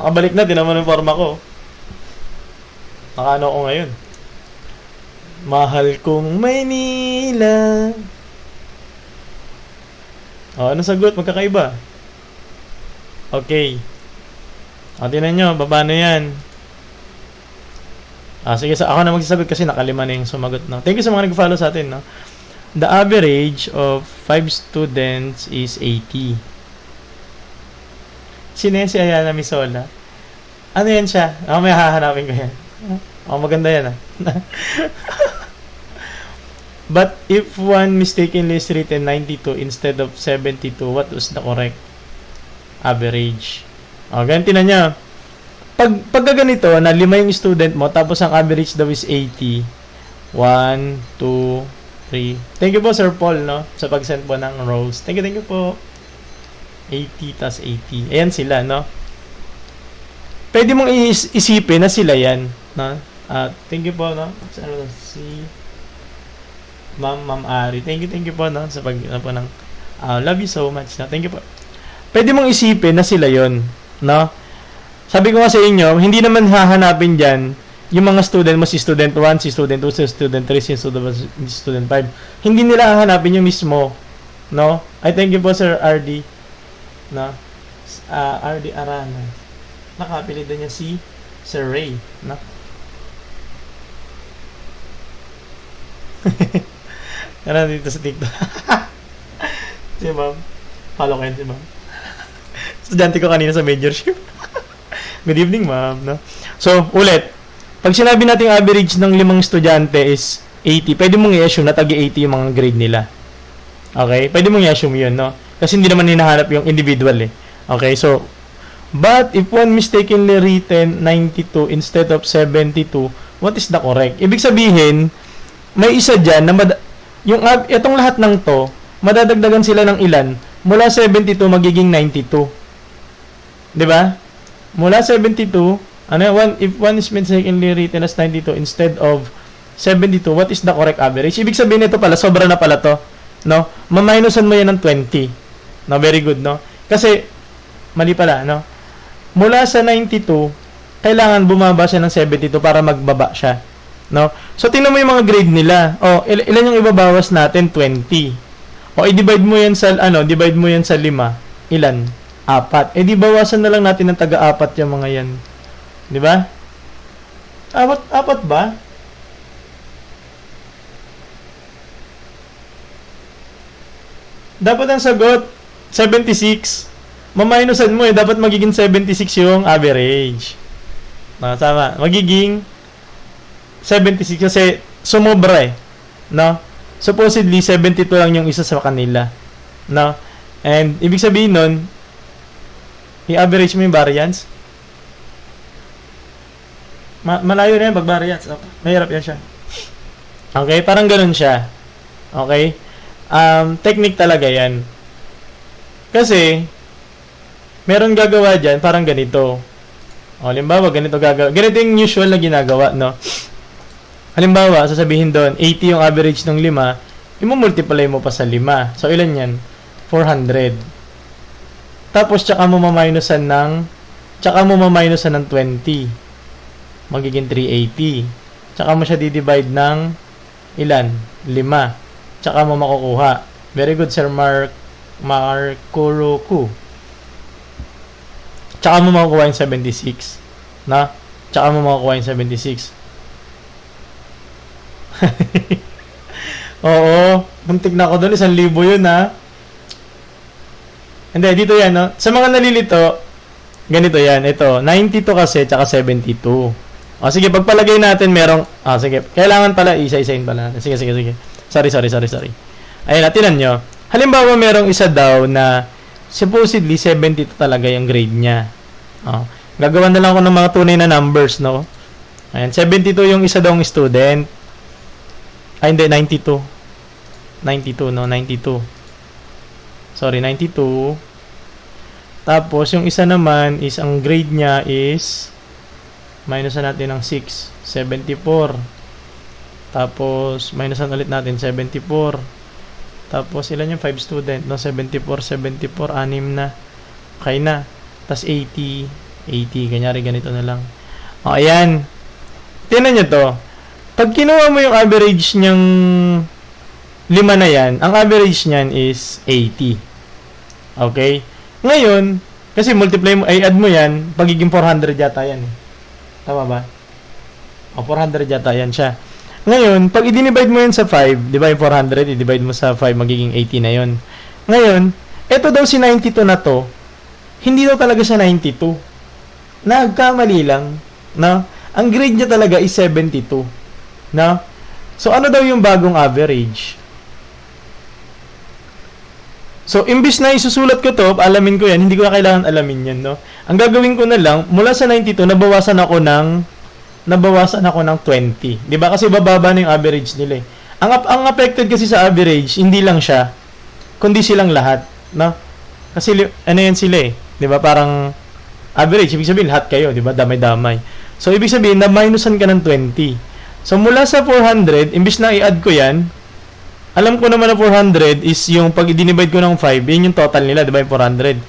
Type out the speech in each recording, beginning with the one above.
Nakabalik na, tinaman yung forma ko. Nakaano ko ngayon. Mahal kong Maynila. O, ano sagot? Magkakaiba. Okay. O, tinan nyo, baba na yan. Sige, ako na magsasagot kasi nakalima na yung sumagot, no? Thank you sa mga nag-follow sa atin, no? The average of 5 students is 80. Sino yan si Ayana Misola? Ano yan siya? May hahanapin ko yan. Maganda yan, But if one mistakenly is written 92 instead of 72, what was the correct average? Ganito na niya. Pagka ganito, na 5 yung student mo, tapos ang average daw is 80. 1, 2, 3. Thank you po, Sir Paul, no? Sa pag-send po ng rows. Thank you po. 80 tas 80. Ayan sila, no? Pwede mong isipin na sila yan, no? Thank you po, no? Si Ma'am Ari. Thank you po, no? Sa po ng love you so much, no? Thank you po. Pwede mong isipin na sila yon, no? Sabi ko nga sa inyo, hindi naman hahanapin dyan yung mga student mo, si student 1, si student 2, si student 3, si student 5. Hindi nila hahanapin yung mismo, no? I thank you po, Sir RD, no? RD Arana. Nakapili din niya si Sir Ray, no? Ano dito sa TikTok? Si ma'am. Follow kayo si ma'am. Estudyante ko kanina sa majorship. Good evening, ma'am, no? So, ulit. Pag sinabi natin average ng 5 estudyante is 80, pwede mong i-assume na tagi-80 yung mga grade nila. Okay? Pwede mong i-assume yun, no? Kasi hindi naman hinahanap yung individual, eh. Okay? So, but if one mistakenly written 92 instead of 72, what is the correct? Ibig sabihin, may isa dyan na itong lahat ng to, madadagdagan sila ng ilan? Mula 72 magiging 92. 'Di ba? Mula 72, if one is mistakenly written as 92 instead of 72, what is the correct average? Ibig sabihin nito pala, sobra na pala to, no? Ma-minusan mo yan ng 20. No, very good, no? Kasi mali pala, no? Mula sa 92, kailangan bumaba siya ng 72 para magbaba siya. No? So, tingnan mo yung mga grade nila. Ilan yung ibabawas natin? 20. I-divide mo yan sa, divide mo yan sa 5. Ilan? 4. Di bawasan na lang natin ng taga-4 yung mga yan. Di ba? 4 ba? Dapat ang sagot, 76. Maminusan mo dapat magiging 76 yung average. Tama. Magiging 76 kasi sumobra, no? Supposedly 72 lang yung isa sa kanila, no? And ibig sabihin nun, i-average mo yung variance. Malayo na yan pag variance. Mahirap yan siya. Okay, parang ganun siya. Okay? Technique talaga yan. Kasi meron gagawa dyan parang ganito. Halimbawa, ganito gagawa. Ganito yung usual na ginagawa, no? Halimbawa, sasabihin doon, 80 yung average ng 5, i-multiply mo pa sa 5. So, ilan yan? 400. Tapos, tsaka mo maminusan ng 20. Magiging 380. Tsaka mo siya di-divide ng ilan? 5. Tsaka mo makukuha. Very good, Sir Markuroku. Tsaka mo makukuha yung 76. Na? Tsaka mo makukuha yung 76. Oo, muntik na ako doon, 1,000 yun, ha. Hindi, dito yan, no? Sa mga nalilito, ganito yan, ito, 92 kasi, tsaka 72. Sige, pagpalagay natin, merong, sige, kailangan pala, isa-isain pala. Sige. Sorry. Ayun, tinan nyo. Halimbawa, merong isa daw na, supposedly, 72 talaga yung grade niya. Gagawa na lang ako ng mga tunay na numbers, no? Ayan, 72 yung isa daw ng student. Hindi, 92. 92. Sorry, 92. Tapos, yung isa naman is, ang grade niya is, minusan natin ng 6. 74. Tapos, minusan ulit natin, 74. Tapos, ilan yung 5 student? No, 74, 6 na. Okay na. Tapos, 80. 80. Kanyari, ganito na lang. O, ayan. Tingnan nyo to. Pag kinuha mo yung average niyang 5 na yan, ang average niyan is 80. Okay? Ngayon, kasi multiply mo, ay add mo yan, pagiging 400 yata yan. Tama ba? O, 400 yata yan siya. Ngayon, pag i-divide mo yan sa 5, di ba yung 400, i-divide mo sa 5, magiging 80 na yon. Ngayon, eto daw si 92 na to, hindi daw talaga siya 92. Nagkamali lang, no? Ang grade niya talaga is 72, no? So, ano daw yung bagong average? So, imbis na isusulat ko to, alamin ko yan, hindi ko na kailangan alamin yan, no? Ang gagawin ko na lang, mula sa 92, nabawasan ako ng 20. Di ba? Kasi bababa na yung average nila eh. Ang affected kasi sa average, hindi lang siya, kundi silang lahat, no? Kasi, ano yan sila eh. Di ba? Parang average, ibig sabihin, lahat kayo, di ba? Damay-damay. So, ibig sabihin, na-minusan ka ng 20. So, mula sa 400, imbis na i-add ko yan, alam ko naman na 400 is yung pag i-divide ko ng 5, yun yung total nila, di ba yung 400.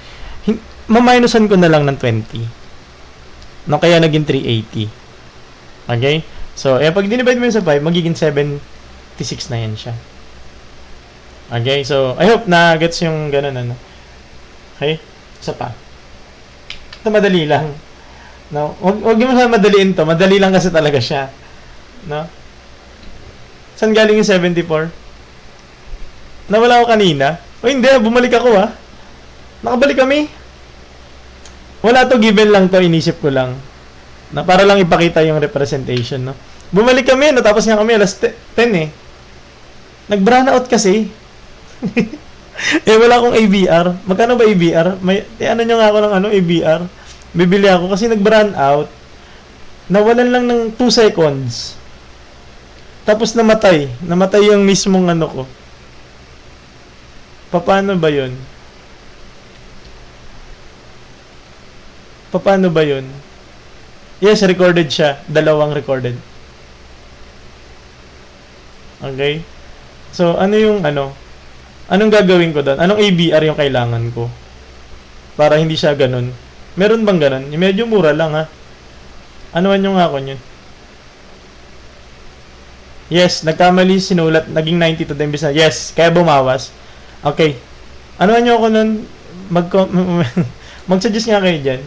Maminusan ko na lang ng 20. No, kaya naging 380. Okay? So, pag i-divide mo yun sa 5, magiging 76 na yan siya. Okay? So, I hope na gets yung ganun, ano. Okay? Isa pa. Ito madali lang. No? Huwag mo sa madaliin to. Madali lang kasi talaga siya. No? Saan galing yung 74? Nawala ako kanina. O hindi, bumalik ako Nakabalik kami. Wala to, given lang to, inisip ko lang. Na para lang ipakita yung representation, no. Bumalik kami, natapos nga kami alas 10 eh. Nag-brown out kasi. Wala akong ABR. Magkano ba ABR? Ano nyo nga ako ng ABR. Bibili ako kasi nag-brown out. Nawalan lang ng 2 seconds. Tapos namatay. Namatay yung mismong ko. Paano ba yun? Paano ba yun? Yes, recorded siya. 2 recorded. Okay? So, ano yung Anong gagawin ko doon? Anong ABR yung kailangan ko? Para hindi siya ganun. Meron bang ganun? Medyo mura lang Anuan yung ako yun? Yes, nagkamali sinulat. Naging 92 din bisa. Yes, kaya bumawas. Okay. Ano nyo ako nun? Mag-suggest nga kayo dyan.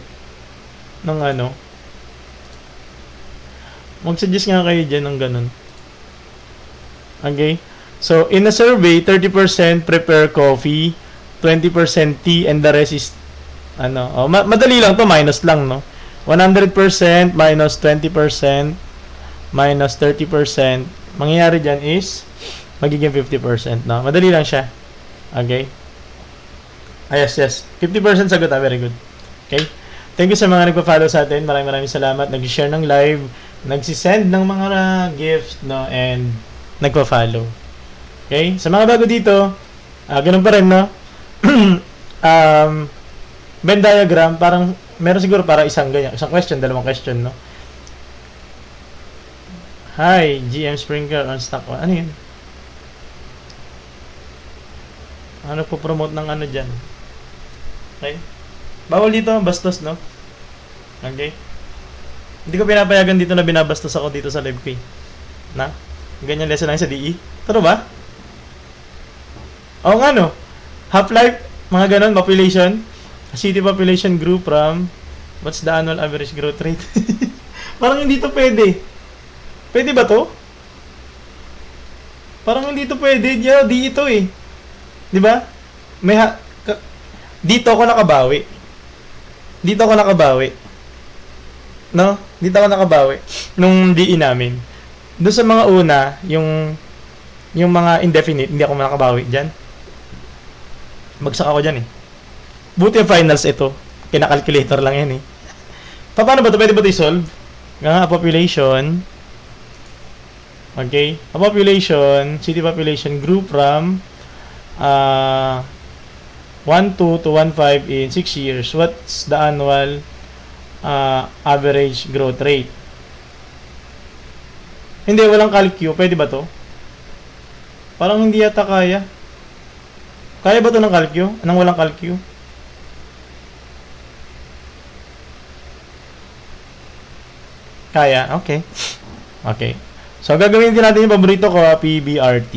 Mag-suggest nga kayo dyan ng ganun. Okay? So, in a survey, 30% prepare coffee, 20% tea, and the rest is, madali lang to, minus lang, no? 100% minus 20% minus 30%. Mangyayari dyan is, magiging 50%, no? Madali lang siya. Okay? Yes. 50% sagot, very good. Okay? Thank you sa mga nagpa-follow sa atin. Maraming salamat. Nag-share ng live, nagsisend ng mga gifts, no? And nagpa-follow. Okay? Sa mga bago dito, ganun pa rin, no? Venn diagram, parang, meron siguro para isang question, 2 question, no? Hi, GM Sprinkler on stock. Ano yun? Ano po promote ng dyan? Okay? Bawal dito, bastos, no? Okay? Hindi ko pinapayagan dito na binabastos ako dito sa live ko. Na? Ganyan lesson lang sa DE. Totoo ba? Oo nga, no? Half-life, mga ganon, population. City population grew from, what's the annual average growth rate? Parang hindi to pwede. Pwede ba to? Parang hindi to pwede. Di ito eh. Di ba? Dito ako nakabawi. No? Dito ako nakabawi. Nung DE namin. Doon sa mga una, yung mga indefinite, hindi ako nakabawi dyan. Bagsak ako dyan eh. Buti yung finals ito. Kina-calculator lang yan eh. Paano ba ito? Pwede ba ito i-solve? Nga, population. Okay? A population, city population grew from 1.2 to 1.5 in 6 years. What's the annual average growth rate? Hindi, walang calcu. Pwede ba to? Parang hindi yata kaya. Kaya ba to ng calcu? Anong walang calcu? Kaya? Okay. Okay. So, gagawin din natin yung paborito ko, PBRT.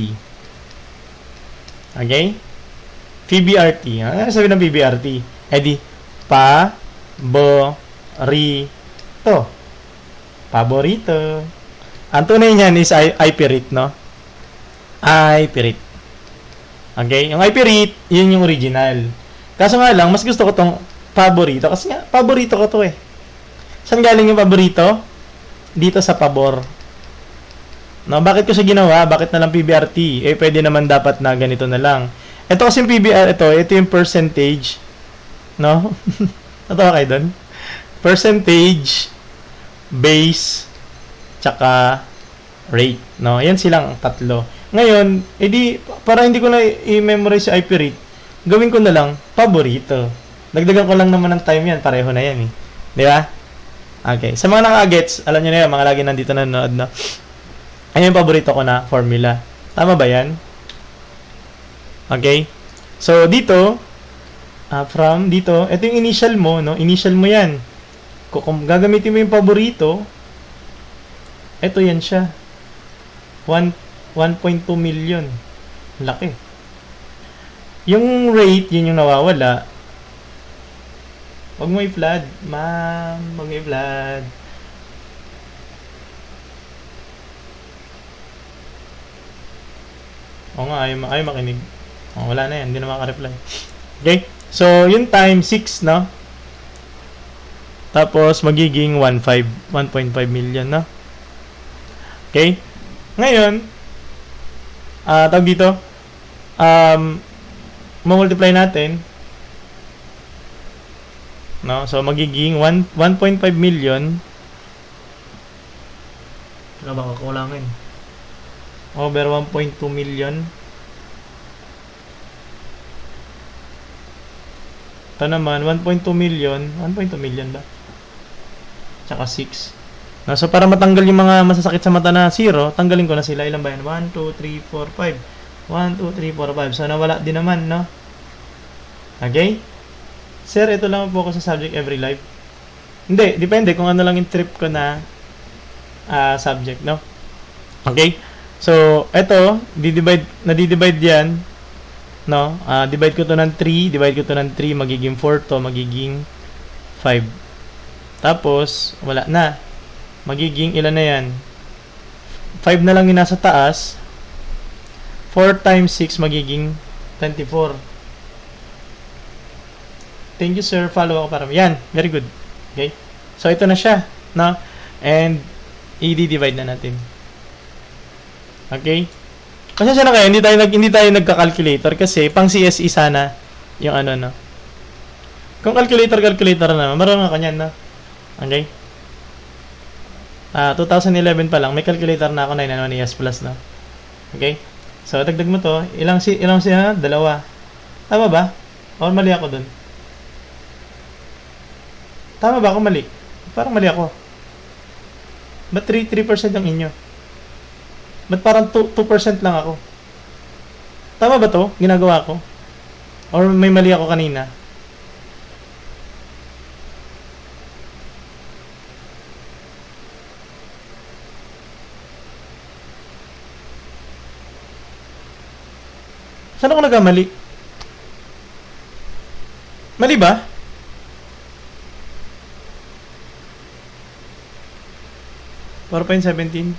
Okay? PBRT. Ano sabi ng PBRT? Eh di, paborito. Paborito. Ang tunay niyan is iPirit, no? iPirit. Okay? Yung iPirit, yun yung original. Kaso nga lang, mas gusto ko tong paborito. Kasi nga, paborito ko to eh. Saan galing yung paborito? Dito sa pabor. No, bakit ko siya ginawa? Bakit na lang PBRT? Eh, pwede naman dapat na ganito na lang. Ito kasi yung PBR, ito yung percentage. No? Natawa kayo doon? Percentage, base, tsaka rate. No? Yan silang tatlo. Ngayon, edi, para hindi ko na i-memorize yung IP rate, gawin ko na lang, paborito. Dagdagan ko lang naman ng time yan. Pareho na yan eh. Di ba? Okay. Sa mga nakagets, alam nyo na yan, mga lagi nandito na nanonood, no? Ayan yung paborito ko na formula. Tama ba yan? Okay. So, dito, from dito, ito yung initial mo, no? Initial mo yan. Kung gagamitin mo yung paborito, ito yan siya. 1.2 million. Laki. Yung rate, yun yung nawawala. Huwag mo i-flood. Ma'am, huwag mo i-flood. Oo nga, ayaw makinig. Oh, wala na yan, hindi na maka-reply. Okay? So, yung time, 6, no? Tapos, magiging 1.5 million, no? Okay? Ngayon, tawag dito, multiply natin, no? So, magiging 1.5 million. Ano ba kakulangin? Over 1.2 million. Ito naman, 1.2 million. 1.2 million ba? Tsaka 6. No, so, para matanggal yung mga masasakit sa mata na 0, tanggalin ko na sila. Ilan ba yan? 1, 2, 3, 4, 5. 1, 2, 3, 4, 5. So, nawala din naman, no? Okay? Sir, ito lang po ako sa subject every live. Hindi, depende kung ano lang yung trip ko na subject, no? Okay? So, ito, nadi-divide yan, no? Divide ko to ng 3, divide ko to ng 3, magiging 4 to, magiging 5. Tapos, wala na. Magiging ilan na yan? 5 na lang yung nasa taas. 4 times 6 magiging 24. Thank you, sir. Follow ako para. Yan. Very good. Okay? So, ito na siya. No? And, i-divide na natin. Okay? Pasensya na kayo. Hindi tayo nagka-calculator kasi pang CSE sana yung ano, no? Kung calculator na. Marunong ako niyan, no? Okay? 2011 pa lang. May calculator na ako 991 ES Plus, no? Okay? So, dagdag mo to. Ilang siya? Dalawa. Tama ba? O mali ako dun? Tama ba ako mali? Parang mali ako. Ba't 3% ang inyo? Ba't parang 2% lang ako? Tama ba to? Ginagawa ko? Or may mali ako kanina? Saan ako nagkamali? Mali ba? PowerPoint 17.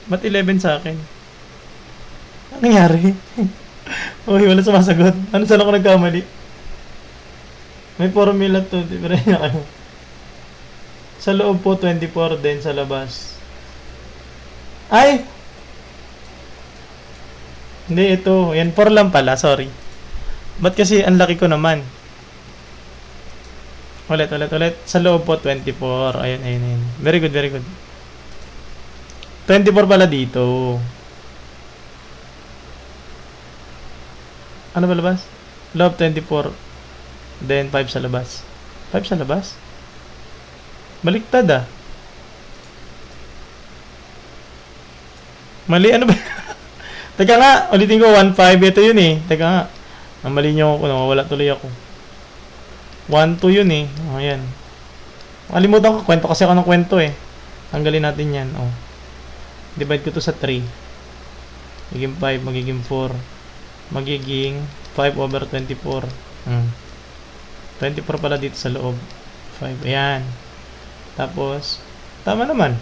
Ba't 11 sa akin? Ano nangyari? Uy, wala sumasagot. Ano saan ako nagkamali? May formula to. Di ba rin na kayo? Sa loob po 24 din sa labas. Ay! Hindi, ito. Yan, 4 lang pala. Sorry. Ba't kasi ang laki ko naman? Ulit. Sa loob po, 24. Ayun. Very good. 24 pala dito. Ano ba labas? Loob 24. Then 5 sa labas. 5 sa labas? Baliktad ah. Mali, ano ba? Teka nga, ulitin ko, 1.5. Ito yun eh. Teka nga. Ang mali nyo ako, nawawala tuloy ako. 1, 2 yun eh. O, yan. Kalimutan ko, kwento kasi ako ng kwento eh. Tanggalin natin yan. O. Divide ko to sa 3. Magiging 5, magiging 4. Magiging 5 over 24. 24 pala dito sa loob. 5. Ayan. Tapos, tama naman.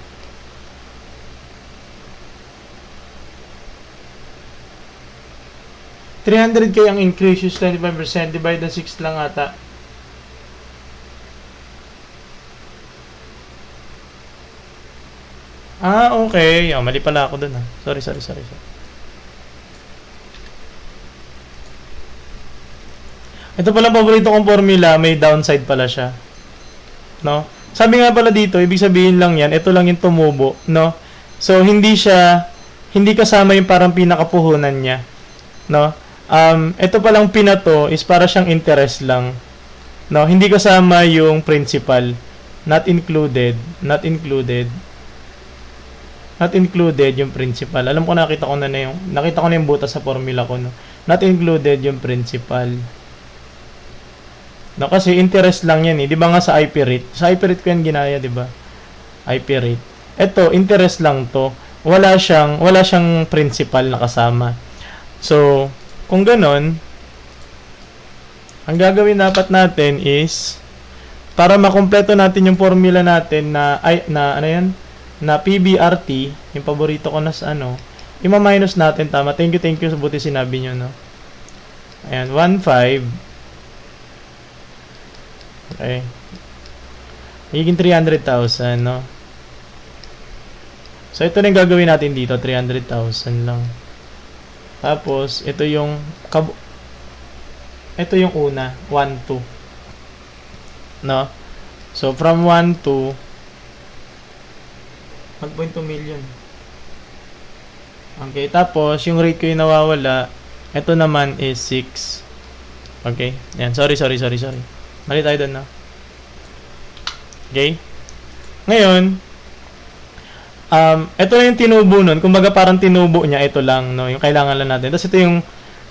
$300K ang increase, use 25%, divide na 6 lang ata. Ah, okay. Oh, mali pala ako dun ah. Sorry. Ito pala paborito kong formula, may downside pala siya. No? Sabi nga pala dito, ibig sabihin lang yan, ito lang yung tumubo, no? So, hindi kasama yung parang pinakapuhunan niya, no? Ito palang pinato is para siyang interest lang, no? Hindi kasama yung principal, not included yung principal. Alam ko nakita ko na yung butas sa formula ko, no? Not included yung principal. No, kasi interest lang yan eh. 'Di ba nga sa IP rate? Sa IP rate ko yan ginaya, 'di ba? IP rate. Ito, interest lang 'to. Wala siyang principal na kasama. So, kung ganon, ang gagawin dapat natin is para makumpleto natin yung formula natin na ano yan? Na PBRT, yung paborito ko na sa ima-minus natin, tama. Thank you sa buti sinabi nyo, no? Ayan, 1.5. Okay. Higing 300,000, no? So, ito na yung gagawin natin dito. 300,000 lang. Tapos, ito yung una. 1, 2. No? So, from 1 to 1.2 million. Okay. Tapos, yung rate ko yung nawawala, ito naman is 6. Okay. Yan. Sorry. Mali tayo doon, no? Okay? Ngayon, ito na yung tinubo nun. Kumbaga parang tinubo niya, ito lang, no? Yung kailangan lang natin. Tapos ito yung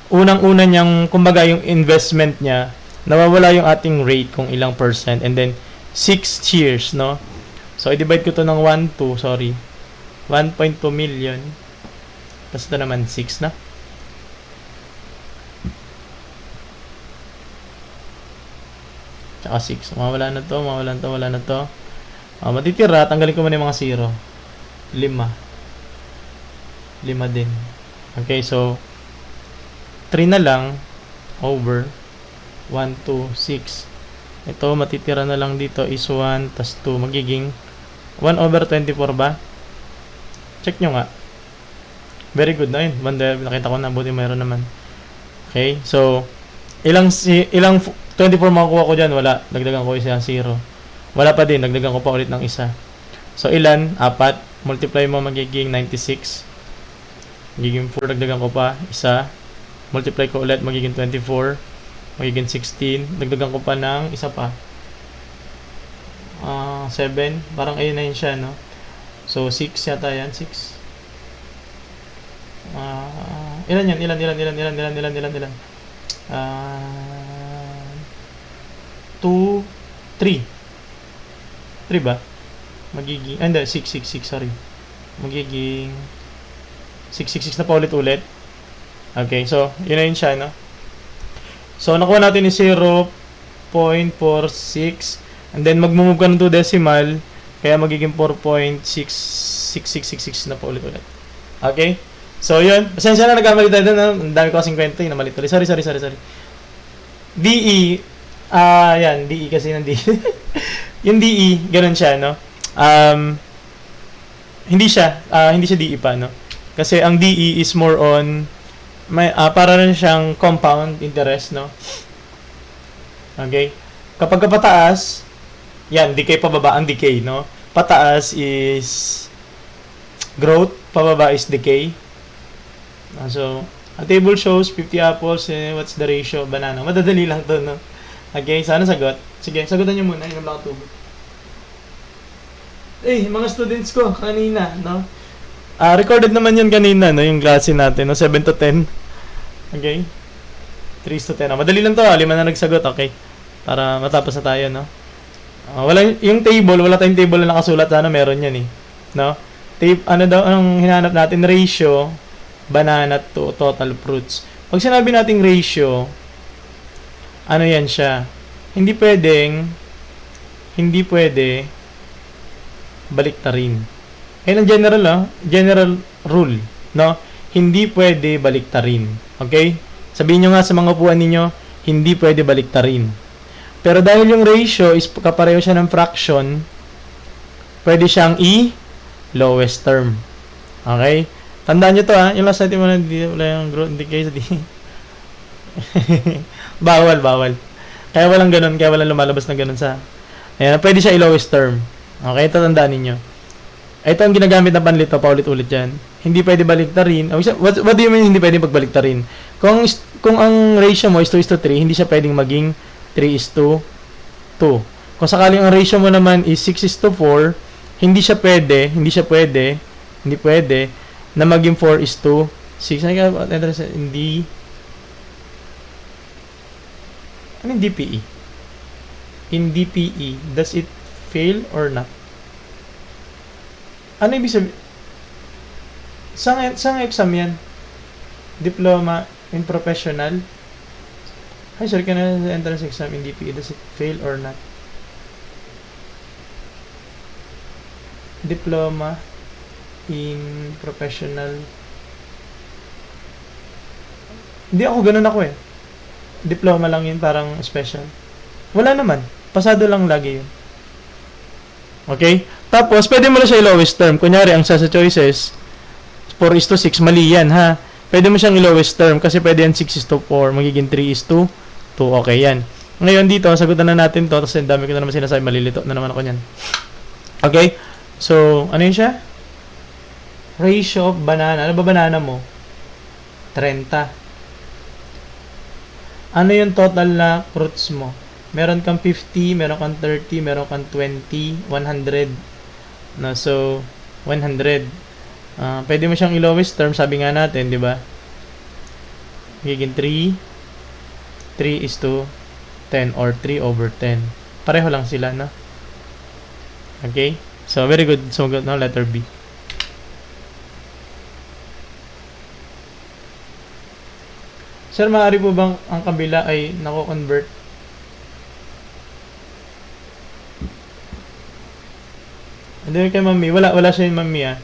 unang-una niyang, kumbaga yung investment niya, nawawala yung ating rate kung ilang percent. And then, 6 years, no? So, i-divide ko to ng 1.2 million. Tapos ito naman, 6 na. Tsaka 6. Mawala na to. Matitira. Tanggalin ko muna yung mga 0. 5 din. Okay, so 3 na lang over 1, 2, 6. Ito, matitira na lang dito is 1 tas 2. Magiging 1 over 24 ba? Check nyo nga. Very good na yun. Banda, nakita ko na. Buti mayroon naman. Okay, so ilang 24 makukuha ko dyan? Wala. Dagdagan ko isa 0. Wala pa din. Dagdagan ko pa ulit ng isa. So, ilan? 4. Multiply mo magiging 96. Magiging 4. Dagdagan ko pa. Isa. Multiply ko ulit. Magiging 24. Magiging 16. Dagdagan ko pa ng isa pa. 7. Parang ayun na yun siya, no? So, 6 yata yan. 6. Ilan yan? Ilan? 2, 3 ba? Magiging, hindi, 6, sorry. Magiging 6 na pa ulit. Okay, so, yun na yun siya, no? So, nakuha natin is 0.46 and then magmumove ka ng 2 decimal kaya magiging 4.6666 na pa ulit. Okay? So, yun. Pasensya na, nagkamali tayo doon, no? Ang dami ko kasing kwento, yung namalit ulit. Sorry. DE, yan, DE kasi ng DE. Yung DE, ganun siya, no? Hindi siya DE pa, no? Kasi ang DE is more on, para rin siyang compound interest, no? Okay? Kapag pataas, yan, decay pababa ang decay, no? Pataas is growth, pababa is decay. So, a table shows 50 apples, what's the ratio? Banana. Madadali lang to, no? Okay, sana sagot. Sige, sagutan nyo muna. Inom lang ang tubig. Mga students ko, kanina, no? Recorded naman yun kanina, no? Yung klase natin, no? 7 to 10. Okay? 3 to 10. Madali lang to, 5 na nagsagot, okay? Para matapos na tayo, no? Yung table, wala tayong table na nakasulat. Sana meron yan eh. No? Ano daw, anong hinahanap natin? Ratio, banana to total fruits. Pag sinabi nating ratio, ano yan siya? Hindi pwede baliktarin. Yan ang general rule, no? Hindi pwede baliktarin. Okay? Sabihin nyo nga sa mga upuan ninyo, hindi pwede baliktarin. Pero dahil yung ratio is kapareho siya ng fraction, pwede siyang lowest term. Okay? Tandaan nyo to ha. Yung last natin mo na wala yung growth decay. bawal. Kaya walang ganun. Kaya walang lumalabas na ganun sa... Ayan, pwede siya lowest term. Okay? Ito tandaan ninyo. Ito ang ginagamit na panlito. Paulit-ulit yan. Hindi pwede baliktarin. What do you mean hindi pwede pagbaliktarin? Kung ang ratio mo is 2:3, hindi siya pwedeng maging 3:2. Kung sakaling ang ratio mo naman is 6:4, hindi pwede na maging 4:6. Ano yung DPE? In DPE, does it fail or not? Ano ibig sabihin? Saan exam yan? Diploma in professional? Hi sir, can I entrance exam in DPE? Does it fail or not? Diploma in professional. Hindi ako, ganun ako eh. Diploma lang yun, parang special. Wala naman. Pasado lang lagi yun. Okay? Tapos, pwede mo na siya i-lowest term. Kunyari, ang sa choices, 4:6, mali yan ha. Pwede mo siyang i-lowest term kasi pwede yan 6:4, magiging 3:2. Okay yan. Ngayon dito, sagutan na natin to. Tapos, dami ko na naman sinasabi, malilito na naman ako yan. Okay? So, ano yun siya? Ratio of banana. Ano ba banana mo? 30. Ano yung total na fruits mo? Meron kang 50, meron kang 30, meron kang 20, 100. No, so, 100. Pwede mo siyang i-lowest term, sabi nga natin, di ba? Magiging 3:10 or 3/10. Pareho lang sila, no? Okay? So, very good. So, good, no? Letter B. Sir, maaari po bang ang kabila ay nako-convert? Hindi kay mami. Wala siya yung mami ah.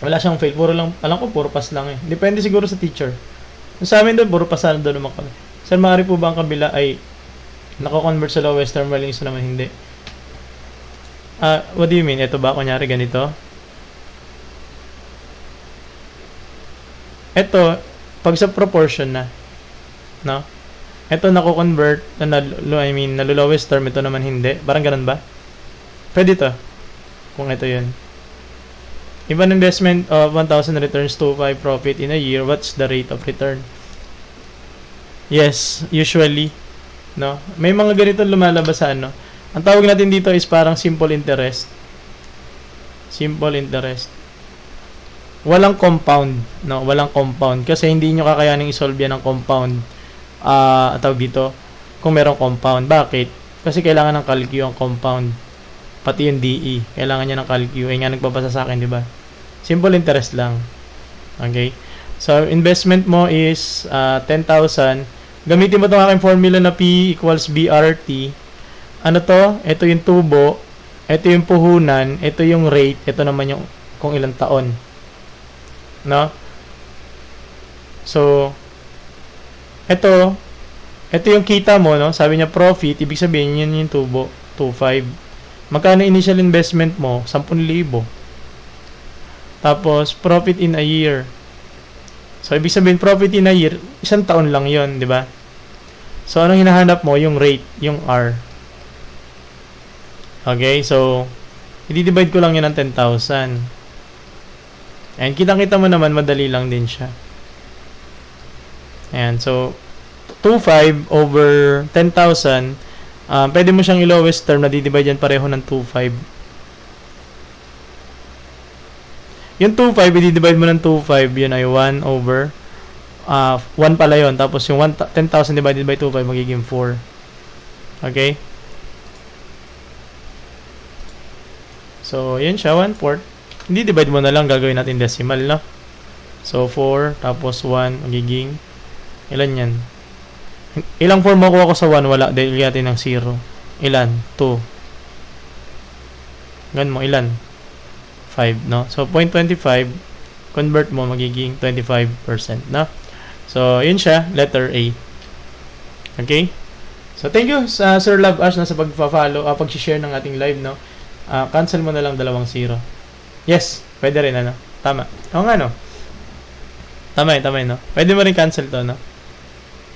Wala siyang fail. Puro lang, alam ko, puro pass lang eh. Depende siguro sa teacher. Sa amin doon, puro pass lang doon naman kami. Sir, maaari po ba ang kabila ay nako-convert sa lowest term? Waling isa naman hindi. What do you mean? Ito ba? Kunyari ganito? Ito, pag sa proportion na, no? Ito nako-convert nalo-lowest term, ito naman hindi. Parang ganun ba? Pwede to. Kung ito yun. If an investment of 1,000 returns 2.5 profit in a year, what's the rate of return? Yes, usually, no? May mga ganito lumalabas sa ano. Ang tawag natin dito is parang simple interest. Simple interest. Walang compound, no? Walang compound kasi hindi nyo kakayaning i-solve yan ng compound. Tawag dito, kung merong compound. Bakit? Kasi kailangan ng calcu ang compound. Pati yung DE, kailangan niya ng calcu. Ay nga nagbabasa sa akin, di ba? Simple interest lang. Okay? So, investment mo is 10,000. Gamitin mo itong aking formula na P equals BRT. Ano to? Ito yung tubo. Ito yung puhunan. Ito yung rate. Ito naman yung kung ilang taon. No? So, ito yung kita mo, no? Sabi niya profit, ibig sabihin yun yung tubo, 2.5. Magkano initial investment mo? 10,000. Tapos, profit in a year. So, ibig sabihin, profit in a year, 1 taon lang yon, di ba? So, anong hinahanap mo? Yung rate, yung R. Okay, so, i-divide ko lang yun ng 10,000. And kitang-kita mo naman, madali lang din siya. Ayan, so, 2.5 over 10,000, pwede mo siyang i-lowest term na di-divide yan pareho ng 2.5. Yung 2.5, i-divide mo ng 2.5, yun ay 1 over 1 pala yun. Tapos yung 10,000 divided by 2.5 magiging 4. Okay? So, yun siya, 1/4. Hindi, divide mo na lang, gagawin natin decimal, no? So, 4, tapos 1, magiging, ilan yan? Ilang 4 makuha ko sa 1? Wala, dahil natin ng 0. Ilan? 2. Ganun mo, ilan? 5, no? So, 0.25, convert mo, magiging 25%, no? So, yun siya, letter A. Okay? So, thank you sa Sir Love Ash na sa pag-follow, pag-share ng ating live, no? Cancel mo na lang 2-0. Yes, pwede rin, ano? Tama. Oo nga, no? Tama yun, no? Pwede mo rin cancel to, no?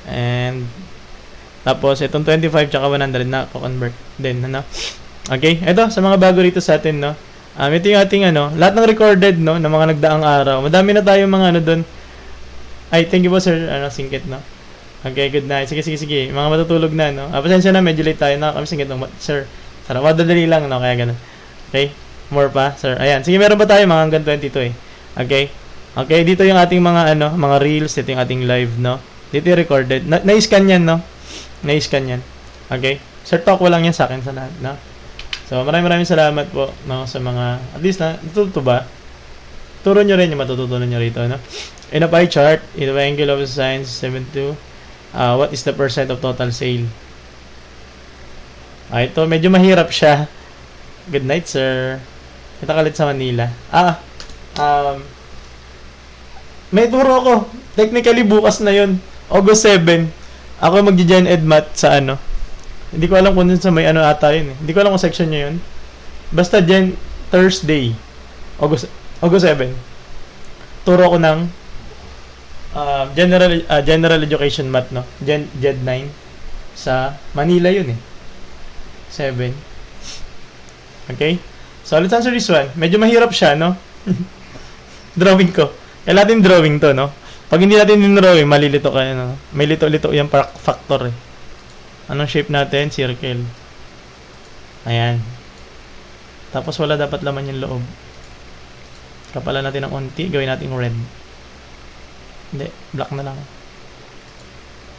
And, tapos, itong 25 tsaka 100 na convert din, ano? Okay? Ito, sa mga bago rito sa atin, no? Ito yung ating, lahat ng recorded, no? Ng mga nagdaang araw. Madami na tayong mga, doon. Ay, thank you po, Sir, Singkit, no? Okay, good night. Sige. Mga matutulog na, no? Pasensya na, medyo late tayo na. Kami Singkit, no? Sir, sarap, madadali lang, no? Kaya ganun. Okay? More pa, Sir. Ayan. Sige, meron pa tayo, mga hanggang 22, eh. Okay? Okay, dito yung ating mga, mga reels. Ito yung ating live, no? Dito yung recorded. Na-scan yan, no? Na-scan yan. Okay? Sir, talk ko lang yan sa akin sa lahat, no? So, maraming salamat po, no? Sa mga, at least na, natututo ba? Turo nyo rin yung matututunan nyo rito, no? In a pie chart, in the angle of science 72, what is the percent of total sale? Ito, medyo mahirap siya. Good night, sir. Kita kalit sa Manila. May turo ko. Technically, bukas na yun. August 7. Ako magji-Gen Edmat sa Hindi ko alam kung sa may ata yun eh. Hindi ko alam kung section nyo yun. Basta Thursday. August 7. Turo ko ng general education math, no? Gen 9 sa Manila yun eh. 7. Okay? So, let's answer this one. Medyo mahirap siya, no? Drawing ko. Kaya natin drawing to, no? Pag hindi natin din-drawing, malilito kayo, no? May lito-lito yung factor eh. Anong shape natin? Circle. Ayan. Tapos wala dapat laman yung loob. Kapalan natin ng unti. Gawin natin red. Hindi. Black na lang.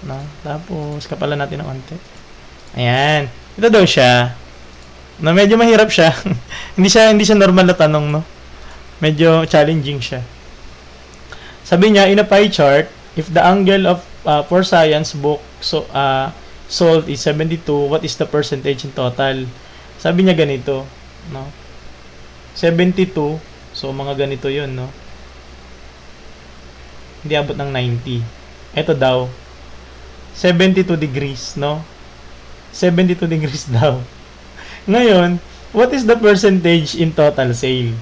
No? Tapos kapalan natin ng unti. Ayan. Ito daw siya. No, medyo mahirap siya. hindi siya normal na tanong, no? Medyo challenging siya. Sabi niya, in a pie chart, if the angle of for science book sold is 72, what is the percentage in total? Sabi niya ganito, no? 72, so mga ganito 'yun, no? Hindi abot ng 90. Ito daw 72 degrees, no? 72 degrees daw. Ngayon, what is the percentage in total sale?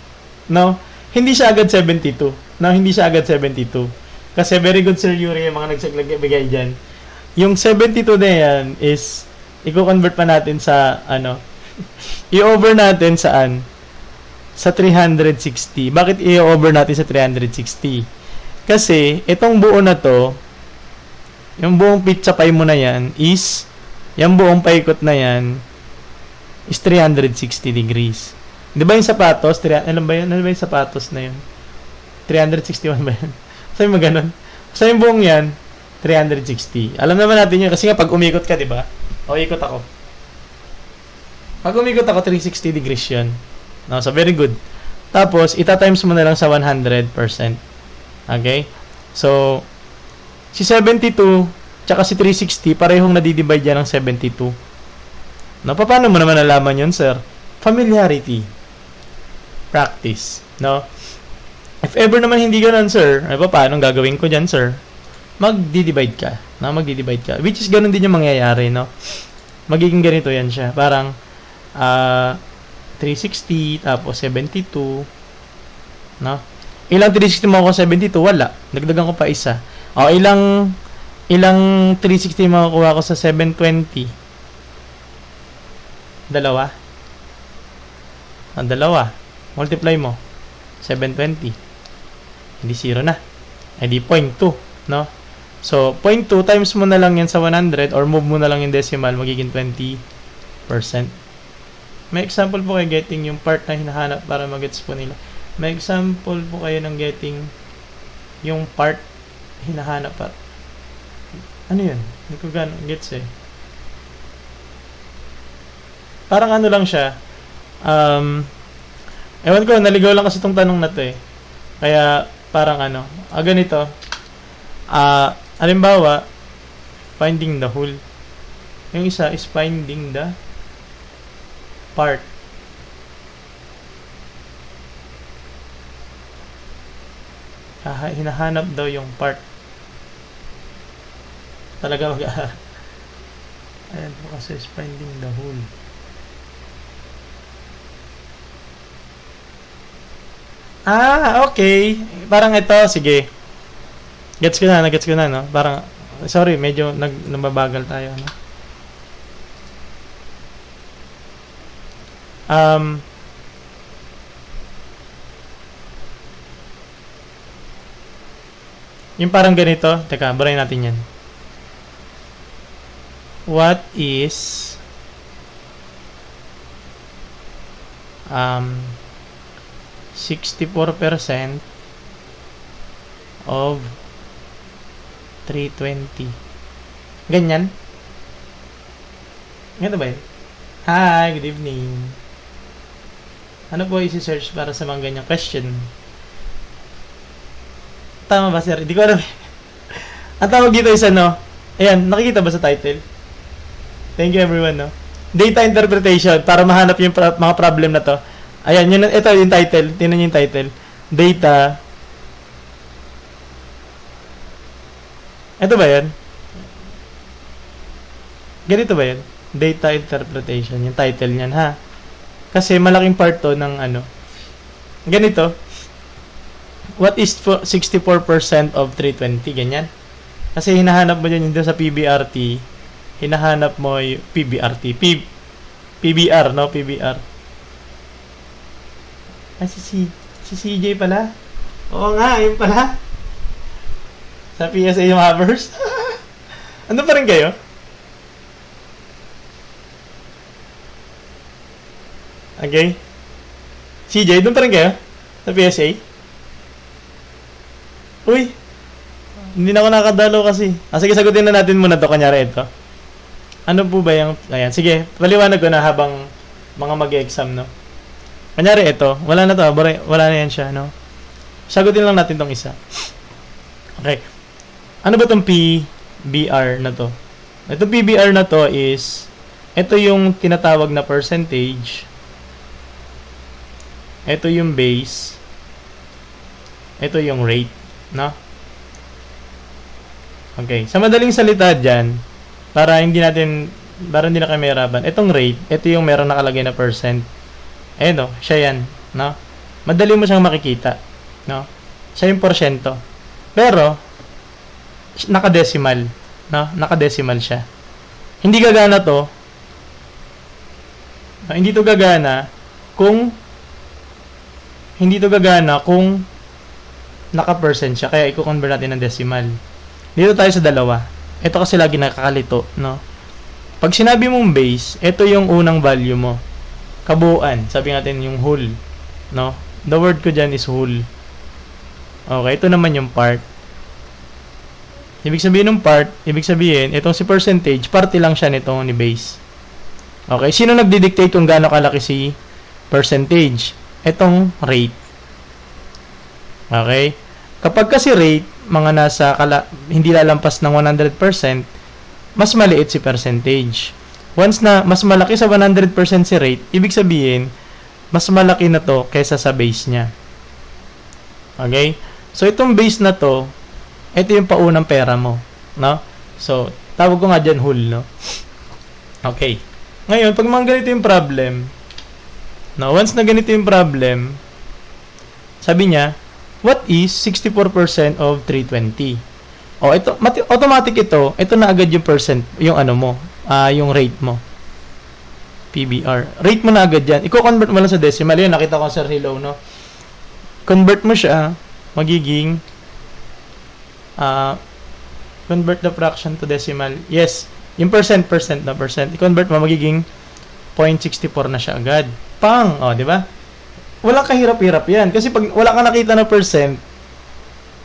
No? Hindi siya agad 72. No, hindi siya agad 72. Kasi very good, Sir Yuri, yung mga nagsagbigay dyan. Yung 72 na yan is, i-convert pa natin sa, i-over natin saan? Sa 360. Bakit i-over natin sa 360? Kasi, itong buo na to, yung buong pizza pie mo na yan is, yung buong paikot na yan, is 360 degrees. Di ba yung sapatos? Ano ba yung sapatos na yun? 361 ba yan? Sabi mo ganun. So yung buong yan, 360. Alam naman natin yun kasi nga pag umikot ka, di ba? O ikot ako. Pag umikot ako, 360 degrees yun. No, so very good. Tapos, ita-times mo na lang sa 100%. Okay? So, si 72 tsaka si 360, parehong nadidivide yan ng 72. No, paano mo naman nalaman yun, sir? Familiarity. Practice. No? If ever naman hindi ganun, sir, ay paano gagawin ko dyan, sir? Magdi-divide ka. No? Magdi-divide ka. Which is ganun din yung mangyayari, no? Magiging ganito yan siya. Parang, 360, tapos 72, no? Ilang 360 mo ako 72? Wala. Dagdagan ko pa isa. O, ilang 360 makukuha ko sa 720? Dalawa. Ang dalawa. Multiply mo. 720. Hindi 0 na. Hindi 0.2, no? So, 0.2 times mo na lang yan sa 100 or move mo na lang yung decimal, magiging 20%. May example po kayo getting yung part na hinahanap para magets po nila. May example po kayo ng getting yung part hinahanap para. Ano yun? Hindi ko gano'n gets eh. parang ano lang siya. Ewan ko, naligaw lang kasi itong tanong na to eh. Kaya, parang ano, ganito. Halimbawa, finding the whole. Yung isa is finding the part. Hinahanap daw yung part. Talaga ayan po kasi is finding the whole. Okay. Parang ito, sige. Gets ko na, no? Parang, sorry, medyo nababagal tayo, no? Yung parang ganito, teka, burahin natin yan. What is 64% of 320? Ganyan? Ganito ba yun? Hi, good evening. Ano po isi-search para sa mga ganyang question? Tama ba, sir? Hindi ko alam. Ang tawag dito is ano? Ayan, nakikita ba sa title? Thank you everyone, no? Data interpretation, para mahanap yung mga problem na to. Ayan, ito yung title. Tingnan nyo yung title. Data. Ito ba yan? Ganito ba yan? Data interpretation. Yung title niyan, ha? Kasi malaking part to ng ano. Ganito. What is 64% of 320? Ganyan. Kasi hinahanap mo dyan sa PBRT. Hinahanap mo yung PBRT. PBR, no? PBR. Si CJ pala. Oo nga, yun pala. Sa PSA Mappers. Ano pa rin kayo? Okay. CJ, doon pa rin kayo? Sa PSA? Uy! Hindi na ako nakadalo kasi. Sige, sagutin na natin muna to. Kunyari ito. Ano po ba yung... Ayan, sige. Paliwanag ko na habang mga mag-exam, no? Kunyari ito. Wala na to. Wala na yan siya, no? Sagutin lang natin tong isa. Okay. Ano ba tong PBR na to? Itong PBR na to is... Ito yung tinatawag na percentage. Ito yung base. Ito yung rate, no? Okay. Sa madaling salita dyan, para hindi na kayo mahirapan. Itong rate, ito yung meron nakalagay na percent. Ayun, no? Siya yan, no? Madali mo siyang makikita, no? Siya yung porsyento. Pero, nakadecimal, no? Nakadecimal siya. Hindi gagana to. Hindi to gagana kung naka-percent siya. Kaya i-convert natin ng decimal. Dito tayo sa dalawa. Ito kasi lagi nakakalito, no? Pag sinabi mong base, ito yung unang value mo. Kabuuan. Sabi natin yung whole, no? The word ko dyan is whole. Okay, ito naman yung part. Ibig sabihin itong si percentage, parte lang siya nitong ni base. Okay, sino nagdi-dictate kung gaano kalaki si percentage? Itong rate. Okay? Kapag kasi rate, mga nasa hindi lalampas ng 100%, mas maliit si percentage. Once na mas malaki sa 100% si rate, ibig sabihin, mas malaki na to kaysa sa base niya. Okay? So, itong base na to, ito yung paunang pera mo. No? So, tawag ko nga dyan whole, no? Okay. Ngayon, pag mga ganito yung problem, no, once na ganito yung problem, sabi niya, what is 64% of 320? Ito, automatic ito na agad yung percent, yung ano mo, yung rate mo. PBR. Rate mo na agad yan. I-convert mo lang sa decimal. Yun, nakita ko Sir Hello, no? Convert mo siya, magiging, convert the fraction to decimal. Yes, yung percent na percent. I-convert mo, magiging 0.64 na siya agad. Pang! Di ba? Walang kahirap-hirap yan. Kasi pag wala ka nakita na percent,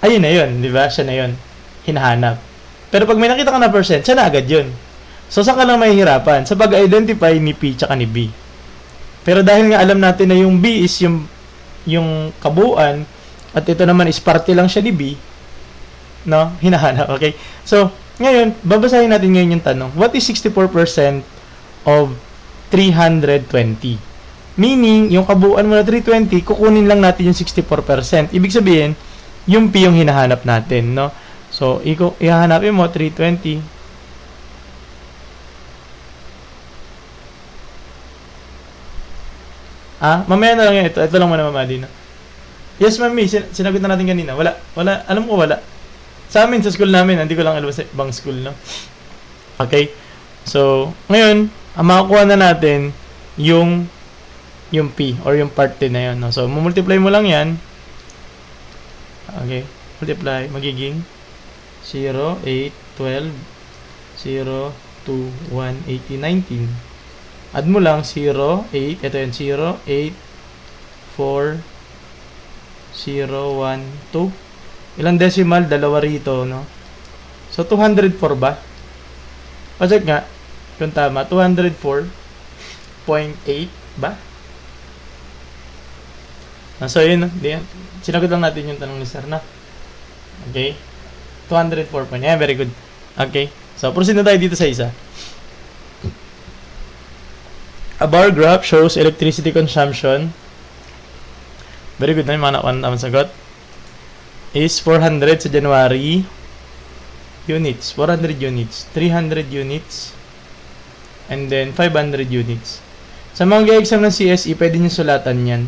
ayun na yun, di ba? Siya na yun. Hinahanap. Pero pag may nakita ka na percent, siya na agad yun. So, saan ka lang mahihirapan? Sa pag-identify ni P tsaka ni B. Pero dahil nga alam natin na yung B is yung kabuuan, at ito naman is parte lang siya ni B, no? Hinahanap, okay? So, ngayon, babasahin natin ngayon yung tanong. What is 64% of 320? Meaning, yung kabuuan mo na 320, kukunin lang natin yung 64%. Ibig sabihin, yung P yung hinahanap natin, no? So, ihahanapin mo, 320. Mamaya na lang yan. Ito lang muna, mamali na. Yes, mami. Sinagot na natin kanina. Wala. Alam ko wala. Sa amin, sa school namin, hindi ko lang alam sa ibang school, no? Okay? So, ngayon, ang makakuha na natin yung P or yung part 10 na yun, no? So, multiply mo lang yan. Okay? Multiply. Magiging 0, 8, 12, 0, 2, 1, 80, 19. Add mo lang 0, 8. Ito yun, 0, 8, 4, 0, 1, 2. Ilang decimal? Dalawa rito, no? So, 204 ba? Pacheck nga. Kung tama, 204.8 ba? So, yun, no? Sinagot lang natin yung tanong ni Sir, na. Okay? 204 pa niya. Very good. Okay? So, proceed na tayo dito sa isa. A bar graph shows electricity consumption. Very good na yung mga nakuha na tamang sagot. Is 400 sa January. Units. 400 units. 300 units. And then, 500 units. Sa mga exam ng CSE, pwede nyo sulatan yan.